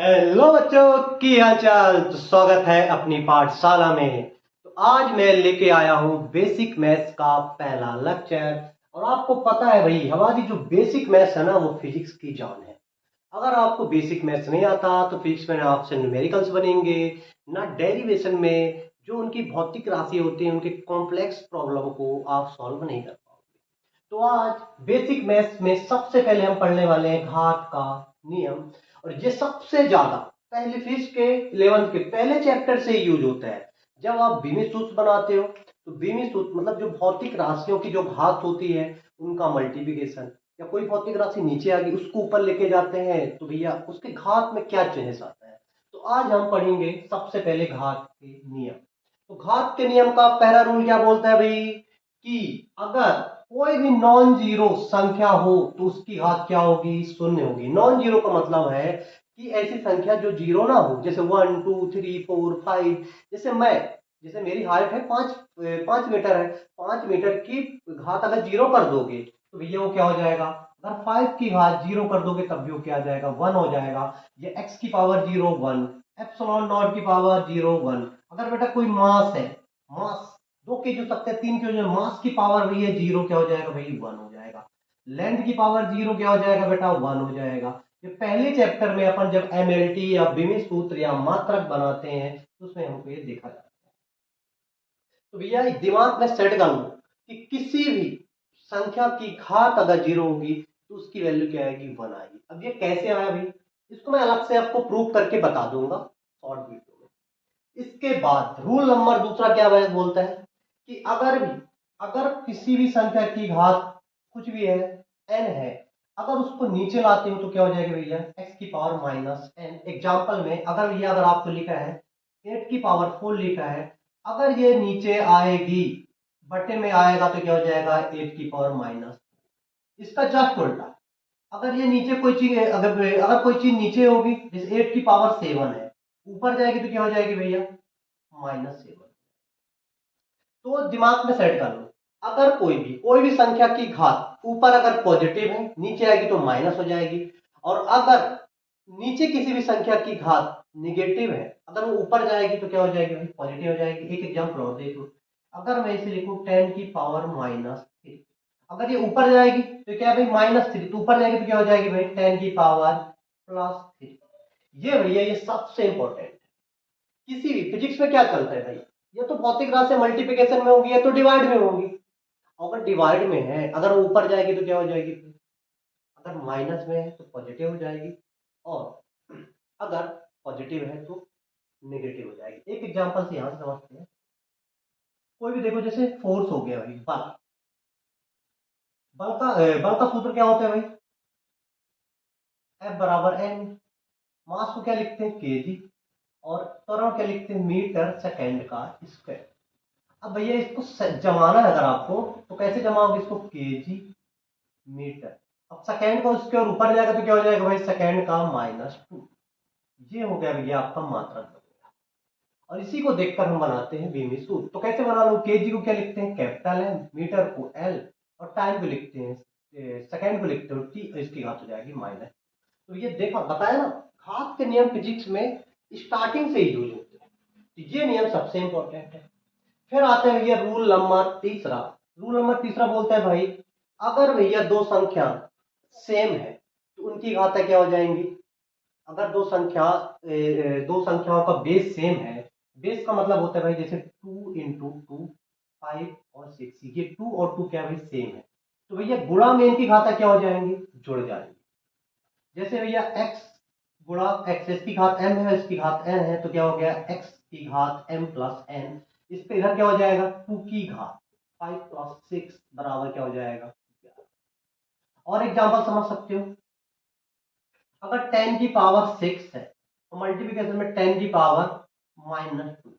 Hello बच्चों की हालचाल। तो स्वागत है अपनी पाठशाला में। तो आज मैं लेके आया हूँ बेसिक मैथ्स का पहला लेक्चर। और आपको पता है भाई, हमारी जो बेसिक मैथ्स है ना, वो फिजिक्स की जान है। अगर आपको बेसिक मैथ्स नहीं आता तो फिजिक्स में ना आपसे न्यूमेरिकल्स बनेंगे, ना डेरिवेशन में जो उनकी भौतिक राशि होती है उनके कॉम्प्लेक्स प्रॉब्लम को आप सॉल्व नहीं कर पाओगे। तो आज बेसिक मैथ्स में सबसे पहले हम पढ़ने वाले हैं घात का नियम। और ये सबसे ज्यादा पहले फिजिक्स के 11th के पहले चैप्टर से यूज होता है। जब आप बीमी सूत्र बनाते हो तो बीमी सूत्र मतलब जो भौतिक राशियों की जो घात होती है उनका मल्टीप्लिकेशन, या कोई भौतिक राशि नीचे आ गई उसको ऊपर लेके जाते हैं तो भैया उसके घात में क्या चेंजेस आता है। तो आज हम पढ़ेंगे सबसे पहले घात के नियम। तो घात के नियम का पहला रूल क्या बोलता है भाई, कि अगर कोई भी नॉन जीरो संख्या हो तो उसकी घात क्या होगी, शून्य होगी। नॉन जीरो का मतलब है कि ऐसी संख्या जो जीरो ना हो, जैसे 1 2 3 4 5। जैसे मेरी हाइट है 5 मीटर है, 5 मीटर की घात अगर जीरो कर दोगे तो भैया वो क्या हो जाएगा। अगर 5 की घात जीरो कर दोगे तब भी वो क्या आ जाएगा, 1 हो जाएगा। ये x की पावर जीरो 1, एप्सिलॉन नॉट की पावर जीरो 1। अगर बेटा कोई मास है, मास 2 केजी हो सकते हैं, 3 केजी हो, मास की पावर भी है जीरो, क्या हो जाएगा भाई, 1 हो जाएगा। लेंथ की पावर जीरो क्या हो जाएगा बेटा, 1 हो जाएगा। ये पहले चैप्टर में अपन जब एमएलटी या बीमी सूत्र या मात्रक बनाते हैं तो उसमें हमको ये देखा जाता है। तो भैया दिमाग में सेट कर लो कि किसी भी संख्या की घात अगर जीरो होगी तो उसकी वैल्यू क्या आएगी, 1 आएगी। अब ये कैसे आया भाई, इसको मैं अलग से आपको प्रूव करके बता दूंगा शॉर्ट वीडियो में। इसके बाद रूल नंबर दूसरा क्या बोलता है कि अगर किसी भी संख्या की घात कुछ भी है, n है, अगर उसको नीचे लाते हो तो क्या हो जाएगा भैया, x की पावर माइनस n। एग्जाम्पल में अगर आपको लिखा है 8 की पावर 4 लिखा है, अगर ये नीचे आएगी बटे में आएगा तो क्या हो जाएगा, 8 की पावर माइनस। इसका जस्ट उल्टा, अगर ये नीचे कोई चीज, अगर कोई चीज नीचे होगी, जैसे 8 की पावर 7 है, ऊपर जाएगी तो क्या हो जाएगी भैया, -7। तो दिमाग में सेट कर लो, अगर कोई भी संख्या की घात ऊपर अगर पॉजिटिव है, नीचे आएगी तो माइनस हो जाएगी। और अगर नीचे किसी भी संख्या की घात निगेटिव है, अगर वो ऊपर जाएगी तो क्या हो जाएगी भाई, पॉजिटिव हो जाएगी। एक एग्जांपल और देख लो, अगर मैं इसे लिखूं 10 की पावर -3, अगर ये ऊपर जाएगी तो क्या है भाई, -3। तो ऊपर जाएगी तो क्या हो जाएगी भाई, 10 की पावर +3। ये भैया ये सबसे इंपॉर्टेंट है। किसी भी फिजिक्स में क्या चलता है भाई, ये तो भौतिक राशि मल्टीप्लिकेशन में होगी या तो डिवाइड में होगी। अगर डिवाइड में है, अगर वो ऊपर जाएगी तो क्या हो जाएगी, अगर माइनस में है तो पॉजिटिव हो जाएगी, और अगर पॉजिटिव है तो नेगेटिव हो जाएगी। एक एग्जांपल से यहां से समझते हैं। कोई भी देखो, जैसे फोर्स हो गया भाई, बल। बल का सूत्र क्या होता है भाई, F बराबर m। मास को क्या लिखते हैं, केजी। और त्वरण क्या लिखते हैं, मीटर सेकेंड का स्क्वायर। अब भैया इसको जमाना है अगर आपको, तो कैसे जमाओगे इसको, केजी मीटर। अब सेकेंड का उसके और ऊपर जाएगा तो क्या हो जाएगा भाई, सेकेंड का -2। ये हो गया भैया आपका मात्रक बनेगा। और इसी को देखकर हम बनाते हैं बीमी सूत्र। तो कैसे बना लो, केजी को क्या लिखते हैं, कैपिटल एम, मीटर को एल, और टाइम को लिखते हैं, सेकेंड को लिखते हो टी, इसकी घात हो जाएगी माइनस। तो ये देखा, बताया ना, घात के नियम फिजिक्स में स्टार्टिंग से ही यूज होते हैं। तो ये नियम सबसे इंपॉर्टेंट है। फिर आते हैं भैया रूल नंबर तीसरा। रूल नंबर तीसरा बोलता है भाई, अगर भैया दो संख्या सेम है तो उनकी घातें क्या हो जाएंगी। अगर दो संख्याओं का बेस सेम है, बेस का मतलब होता है भाई, जैसे 2 × 2 5 और 6, ये 2 और 2 क्या भाई सेम है, तो भैया गुणा में इनकी घातें क्या हो जाएंगी, जुड़ जाएंगी। जैसे भैया x गुणा x, इसकी घात m है, इसकी घात n है, तो क्या हो गया, x की घात m प्लस n। इस पे इधर क्या हो जाएगा, 2 की घात 5 + 6 बराबर क्या हो जाएगा। और एग्जांपल समझ सकते हो, अगर 10 की पावर 6 है तो मल्टीप्लिकेशन में 10 की पावर -2,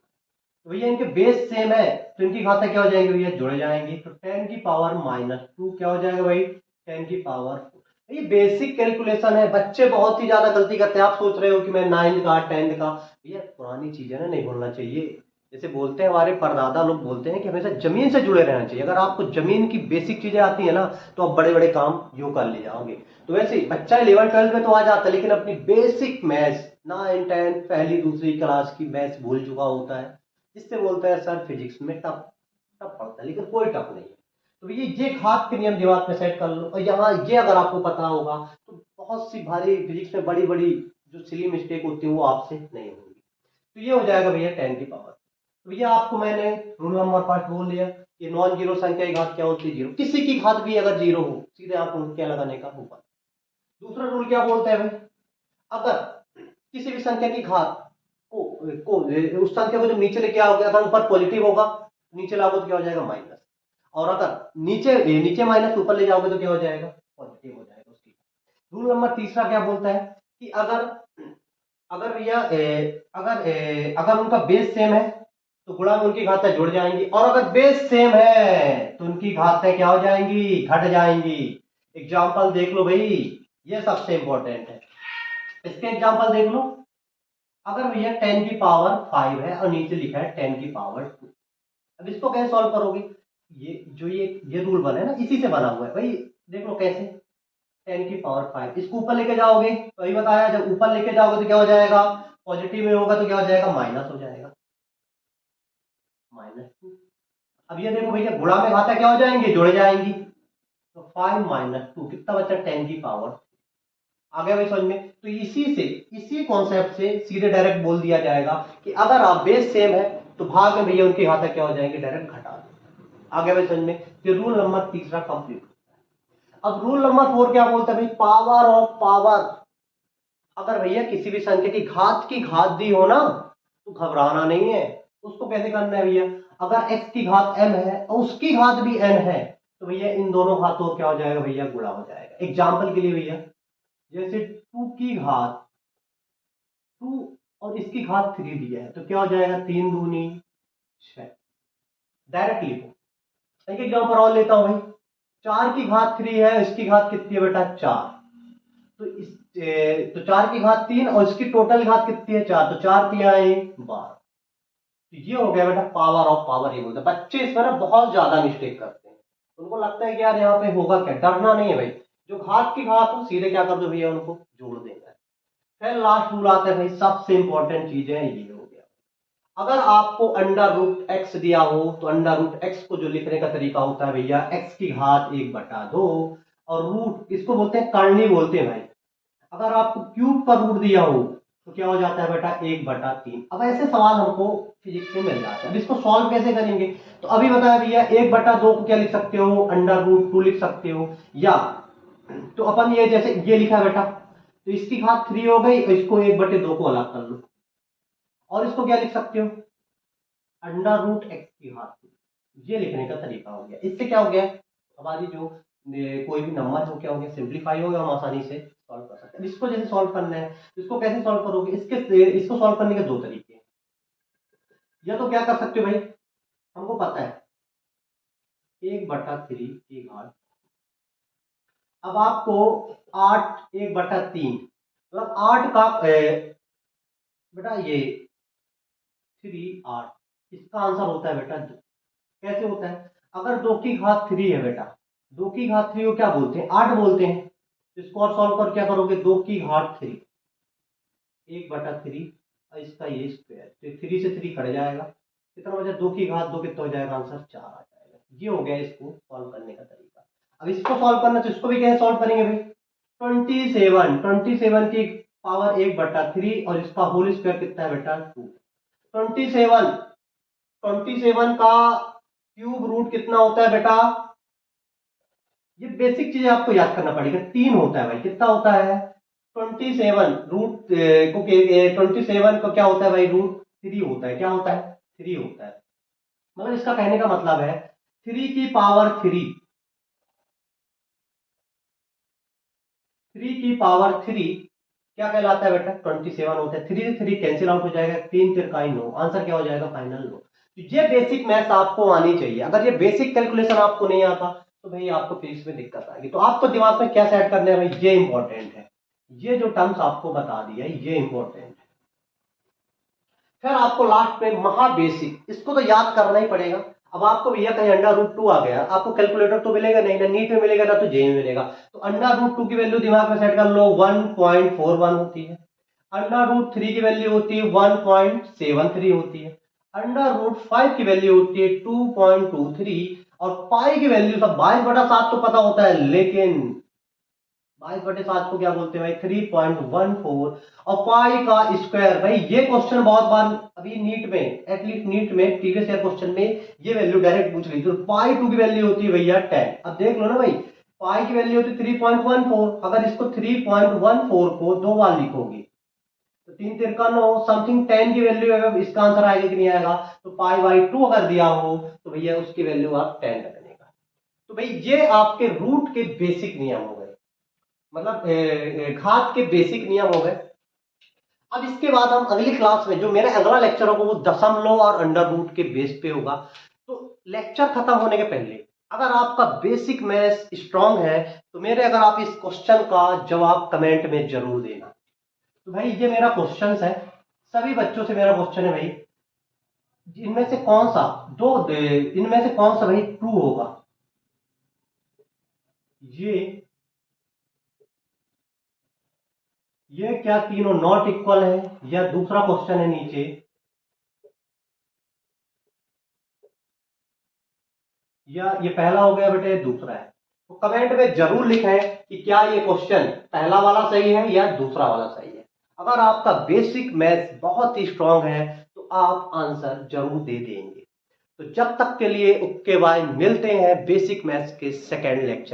तो भैया इनके बेस सेम है तो इनकी घातें क्या हो जाएंगी भैया, जुड़ जाएंगी। तो 10 की पावर -2 क्या हो जाएगा भाई, 10 की पावर 4। ये बेसिक कैलकुलेशन है, बच्चे बहुत ही ज्यादा गलती करते हैं। आप सोच रहे हो कि मैं 9th का 10th का, भैया पुरानी चीजें ना नहीं भूलना चाहिए। जैसे बोलते हैं हमारे परदादा लोग बोलते हैं कि हमेशा जमीन से जुड़े रहना चाहिए। अगर आपको जमीन की बेसिक चीजें आती है ना तो आप बड़े बड़े काम यूं कर ले जाओगे। तो वैसे ही बच्चा 11वीं 12वीं में तो आ जाता है, लेकिन अपनी बेसिक मैथ्स 9 10 पहली दूसरी क्लास की मैथ्स भूल चुका होता है, जिससे बोलता है सर फिजिक्स में टफ टफ पड़ता है, लेकिन कोई टफ नहीं है। तो ये घात के नियम दिमाग में सेट कर लो, और यहाँ ये अगर आपको पता होगा तो बहुत सी भारी फिजिक्स में बड़ी बड़ी जो सिली मिस्टेक होती है वो आपसे नहीं होगी। तो ये हो जाएगा भैया 10 की पावर। तो भैया आपको मैंने रूल नंबर फर्स्ट बोल दिया कि नॉन जीरो संख्या की घात क्या होती है, जीरो। किसी की घात भी अगर जीरो हो सीधे आपको क्या लगाने का होगा। दूसरा रूल क्या बोलता है भाई, अगर किसी भी संख्या की घात को उस संख्या को जब नीचे लेके आओगे, अगर ऊपर पॉजिटिव होगा नीचे लाओगे तो क्या हो जाएगा माइनस, और अगर नीचे नीचे माइनस ऊपर ले जाओगे तो क्या हो जाएगा पॉजिटिव हो जाएगा उसकी। रूल नंबर तीसरा क्या बोलता है कि अगर अगर भैया अगर उनका बेस सेम है तो गुणा में उनकी घातें जुड़ जाएंगी, और अगर बेस सेम है तो उनकी घातें क्या हो जाएंगी घट जाएंगी। एग्जाम्पल देख लो भाई, ये सबसे इंपॉर्टेंट है। इसके एग्जाम्पल देख लो, अगर भैया 10 की पावर 5 है और नीचे लिखा है 10 की पावर 2, अब इसको कैसे सॉल्व करोगे। ये रूल बना है ना, इसी से बना हुआ है भाई। देख लो कैसे, 10 की पावर 5 इसको ऊपर लेके जाओगे तो अभी बताया, जब ऊपर लेके जाओगे तो क्या हो जाएगा पॉजिटिव में होगा तो क्या हो जाएगा माइनस हो जाएगा, -2। अब ये देखो भैया गुणा में घाता क्या हो जाएंगे जुड़ जाएंगी, तो 5 - 2 कितना बचा 10 की पावर। आ गया भाई समझ में। तो इसी कॉन्सेप्ट से सीधे डायरेक्ट बोल दिया जाएगा कि अगर आप बेस सेम है तो भाग में भैया उनकी घाता क्या हो जाएंगे डायरेक्ट घटा दो। आ गया भाई समझ में। तो रूल नंबर तीसरा कंप्लीट। अब रूल नंबर 4 क्या बोलता है भाई, पावर ऑफ पावर। अगर भैया किसी भी संख्या की घात दी हो ना तो घबराना नहीं है। उसको कैसे करना है भैया, अगर x की घात m है और उसकी घात भी n है तो भैया इन दोनों घातों को क्या हो जाएगा भैया गुणा हो जाएगा। एग्जाम्पल के लिए भैया जैसे 2 की घात 2 और इसकी घात 3 दिया है तो क्या हो जाएगा 3 दूनी 6। डायरेक्ट लिखो। एक एग्जाम्पल और लेता हूं भाई, 4 की घात 3 है, इसकी घात कितनी है बेटा 4, तो 4 की घात 3 और इसकी टोटल घात कितनी है 4, तो 4 3 आए 12। तो ये हो गया बेटा पावर ऑफ पावर। ये बोलते हैं बच्चे इसमें ना बहुत ज्यादा मिस्टेक करते हैं, उनको लगता है कि यार यहाँ पे होगा क्या, डरना नहीं है भाई। जो घात की घात हो सीधे क्या कर दो भैया उनको जोड़ देना है। फिर लास्ट रूल आता है भाई, सबसे इंपॉर्टेंट चीज है ये हो गया। अगर आपको अंडर रूट एक्स दिया हो तो अंडर रूट एक्स को जो लिखने का तरीका होता है भैया एक्स की घात 1/2, और रूट इसको बोलते हैं करनी बोलते हैं भाई। अगर आपको क्यूब पर रूट दिया हो तो क्या हो जाता है बेटा 1/3। अब ऐसे सवाल हमको फिजिक्स में मिल जाते हैं। अब इसको सॉल्व कैसे करेंगे, तो अभी बताया भैया 1/2 को क्या लिख सकते हो अंडर रूट 2 लिख सकते हो, या तो अपन ये जैसे ये लिखा है बेटा तो इसकी घात 3 हो गई, और इसको 1/2 को अलग कर लो, और इसको क्या लिख सकते हो अंडर रूट एक्स की घात 2। ये लिखने का तरीका हो गया। इससे क्या हो गया हमारी जो कोई भी नंबर हो क्या हो गया सिंप्लीफाई हो गया, हम आसानी से सॉल्व कर सकते हैं। इसको जैसे सॉल्व करना है इसको कैसे सॉल्व करोगे, इसको सॉल्व करने के दो तरीके हैं। या तो क्या कर सकते हो भाई, हमको पता है 1/3 की घात, अब आपको 8 1/3 मतलब 8 का बेटा ये 3 8, इसका आंसर होता है बेटा 2। कैसे होता है, अगर 2 की घात 3 है बेटा, 2 की घात 3 को क्या बोलते हैं 8 बोलते हैं। इसको और सॉल्व कर क्या करोगे 2 की घात 3 1/3 और इसका ये स्क्वायर, तो 3 से 3 कट जाएगा, कितना बचा 2 की घात 2 कितना हो जाएगा आंसर 4 आ जाएगा। ये हो गया इसको सॉल्व करने का तरीका। अब इसको सॉल्व करना तो इसको भी कैसे सॉल्व करेंगे भाई, 27 की पावर 1/3 और इसका होल स्क्वायर कितना है बेटा 2। 27 का क्यूब रूट कितना होता है बेटा, ये बेसिक चीजें आपको याद करना पड़ेगा, 3 होता है भाई। कितना होता है 27 रूट को 27 को क्या होता है भाई रूट 3 होता है। क्या होता है 3 होता है। मतलब इसका कहने का मतलब है 3 की पावर 3, 3 की पावर 3 क्या कहलाता है बेटा 27 होता है। 3 से 3 कैंसिल आउट हो जाएगा, 3 तिरकाई 9, आंसर क्या हो जाएगा फाइनल 9। तो ये बेसिक मैथ्स आपको आनी चाहिए। अगर ये बेसिक कैलकुलेशन आपको नहीं आता तो भाई आपको फिजिक्स में दिक्कत आएगी। तो आपको दिमाग में क्या सेट करना है भाई, ये इंपॉर्टेंट है। ये जो टर्म्स आपको बता दिया ये इंपॉर्टेंट है। फिर आपको लास्ट में महाबेसिक, इसको तो याद करना ही पड़ेगा। अब आपको भैया कहीं अंडर रूट 2 आ गया, आपको कैलकुलेटर तो मिलेगा नहीं, ना नीट में मिलेगा ना तो जेई में मिलेगा। तो अंडर रूट 2 की वैल्यू दिमाग में सेट कर लो, 1.41 होती है। अंडर रूट 3 की वैल्यू होती है 1.73 होती है। अंडर रूट 5 की वैल्यू होती है 2.23। और पाई की वैल्यू सब 22/7 तो पता होता है, लेकिन 22/7 को क्या बोलते हैं भाई, 3.14। और पाई का स्क्वायर, भाई ये क्वेश्चन बहुत बार अभी नीट में, एटलीस्ट नीट में प्रीवियस ईयर क्वेश्चन में ये वैल्यू डायरेक्ट पूछ ली। तो पाई 2 की वैल्यू होती है भैया 10। अब देख लो ना भाई, पाई की वैल्यू होती है 3.14। अगर इसको 3.14 को 2 बार लिखोगे तो 3 तिरका 9, समथिंग 10 की वैल्यू है, इसका आंसर आएगा कि नहीं आएगा। तो पाई/2 अगर दिया हो तो भैया उसकी वैल्यू आप 10 रखने का। तो भाई ये आपके रूट के बेसिक नियम हो गए, मतलब घात के बेसिक नियम हो गए। अब इसके बाद हम अगली क्लास में, जो मेरा अगला लेक्चर होगा वो दशमलव और अंडर रूट के बेस पे होगा। तो लेक्चर खत्म होने के पहले अगर आपका बेसिक मैथ्स स्ट्रांग है तो मेरे, अगर आप इस क्वेश्चन का जवाब कमेंट में जरूर देना। तो भाई ये मेरा क्वेश्चन है, सभी बच्चों से मेरा क्वेश्चन है भाई, इनमें से कौन सा इनमें से कौन सा भाई ट्रू होगा। ये ये क्या तीनों नॉट इक्वल है, या दूसरा क्वेश्चन है नीचे, या ये पहला हो गया बेटे, दूसरा है। तो कमेंट में जरूर लिखें कि क्या ये क्वेश्चन पहला वाला सही है या दूसरा वाला सही है। अगर आपका बेसिक मैथ्स बहुत ही स्ट्रांग है तो आप आंसर जरूर दे देंगे। तो जब तक के लिए ओके बाय, मिलते हैं बेसिक मैथ्स के सेकेंड लेक्चर।